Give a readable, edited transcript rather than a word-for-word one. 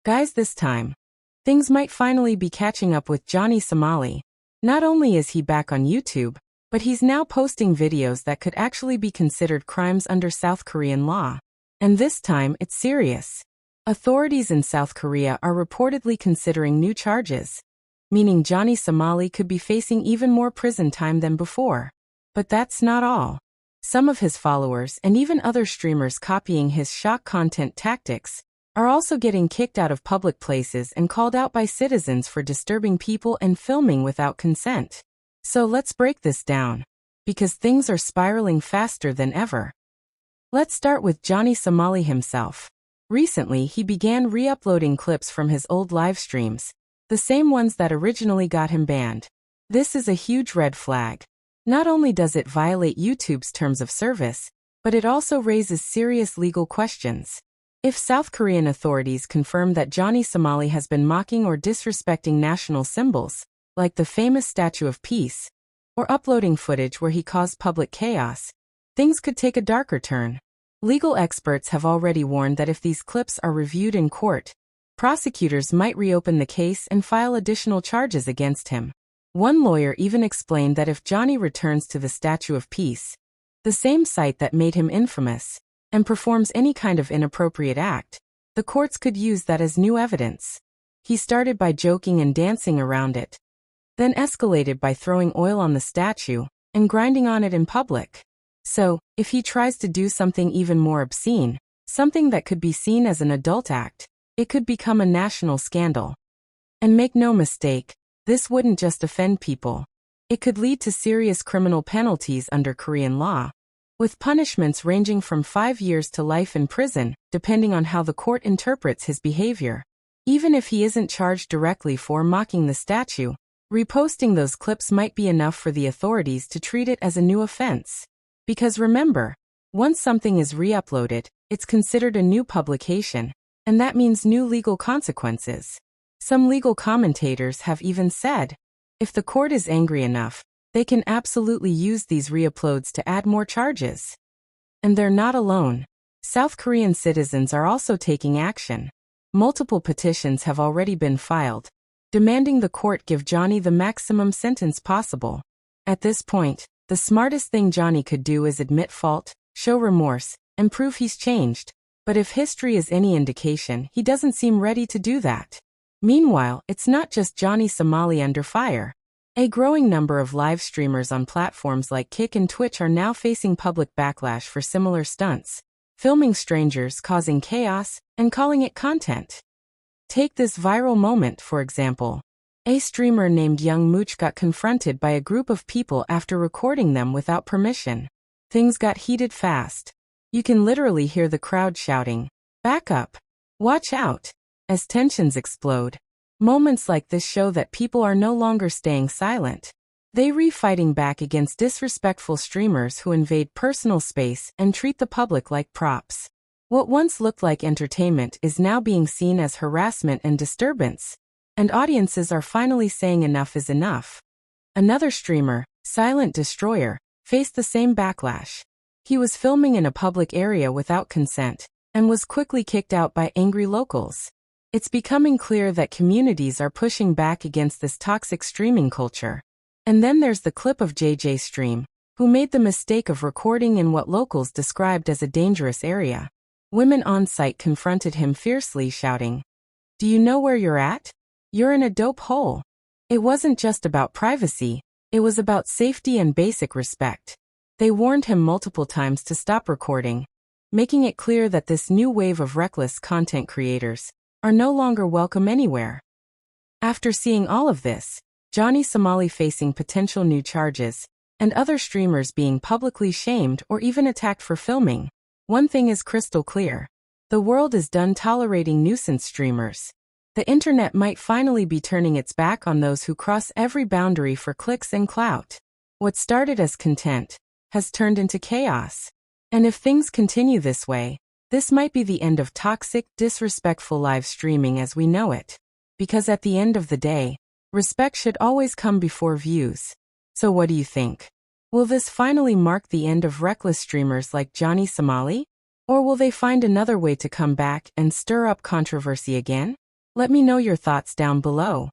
Guys, this time, things might finally be catching up with Johnny Somali. Not only is he back on YouTube, but he's now posting videos that could actually be considered crimes under South Korean law. And this time, it's serious. Authorities in South Korea are reportedly considering new charges, meaning Johnny Somali could be facing even more prison time than before. But that's not all. Some of his followers and even other streamers copying his shock content tactics are also getting kicked out of public places and called out by citizens for disturbing people and filming without consent. So let's break this down, because things are spiraling faster than ever. Let's start with Johnny Somali himself. Recently, he began re-uploading clips from his old live streams, the same ones that originally got him banned. This is a huge red flag. Not only does it violate YouTube's terms of service, but it also raises serious legal questions. If South Korean authorities confirm that Johnny Somali has been mocking or disrespecting national symbols, like the famous Statue of Peace, or uploading footage where he caused public chaos, things could take a darker turn. Legal experts have already warned that if these clips are reviewed in court, prosecutors might reopen the case and file additional charges against him. One lawyer even explained that if Johnny returns to the Statue of Peace, the same site that made him infamous, and performs any kind of inappropriate act, the courts could use that as new evidence. He started by joking and dancing around it, then escalated by throwing oil on the statue and grinding on it in public. So, if he tries to do something even more obscene, something that could be seen as an adult act, it could become a national scandal. And make no mistake, this wouldn't just offend people. It could lead to serious criminal penalties under Korean law, with punishments ranging from 5 years to life in prison, depending on how the court interprets his behavior. Even if he isn't charged directly for mocking the statue, reposting those clips might be enough for the authorities to treat it as a new offense. Because remember, once something is re-uploaded, it's considered a new publication, and that means new legal consequences. Some legal commentators have even said, if the court is angry enough, they can absolutely use these reuploads to add more charges. And they're not alone. South Korean citizens are also taking action. Multiple petitions have already been filed, demanding the court give Johnny the maximum sentence possible. At this point, the smartest thing Johnny could do is admit fault, show remorse, and prove he's changed. But if history is any indication, he doesn't seem ready to do that. Meanwhile, it's not just Johnny Somali under fire. A growing number of live streamers on platforms like Kick and Twitch are now facing public backlash for similar stunts, filming strangers causing chaos, and calling it content. Take this viral moment, for example. A streamer named Young Mooch got confronted by a group of people after recording them without permission. Things got heated fast. You can literally hear the crowd shouting, "Back up! Watch out!" as tensions explode. Moments like this show that people are no longer staying silent. They're fighting back against disrespectful streamers who invade personal space and treat the public like props. What once looked like entertainment is now being seen as harassment and disturbance. And audiences are finally saying enough is enough. Another streamer, Silent Destroyer, faced the same backlash. He was filming in a public area without consent, and was quickly kicked out by angry locals. It's becoming clear that communities are pushing back against this toxic streaming culture. And then there's the clip of JJ Stream, who made the mistake of recording in what locals described as a dangerous area. Women on site confronted him fiercely, shouting, "Do you know where you're at? You're in a dope hole." It wasn't just about privacy, it was about safety and basic respect. They warned him multiple times to stop recording, making it clear that this new wave of reckless content creators are no longer welcome anywhere. After seeing all of this, Johnny Somali facing potential new charges, and other streamers being publicly shamed or even attacked for filming, one thing is crystal clear. The world is done tolerating nuisance streamers. The internet might finally be turning its back on those who cross every boundary for clicks and clout. What started as content has turned into chaos. And if things continue this way, this might be the end of toxic, disrespectful live streaming as we know it. Because at the end of the day, respect should always come before views. So what do you think? Will this finally mark the end of reckless streamers like Johnny Somali? Or will they find another way to come back and stir up controversy again? Let me know your thoughts down below.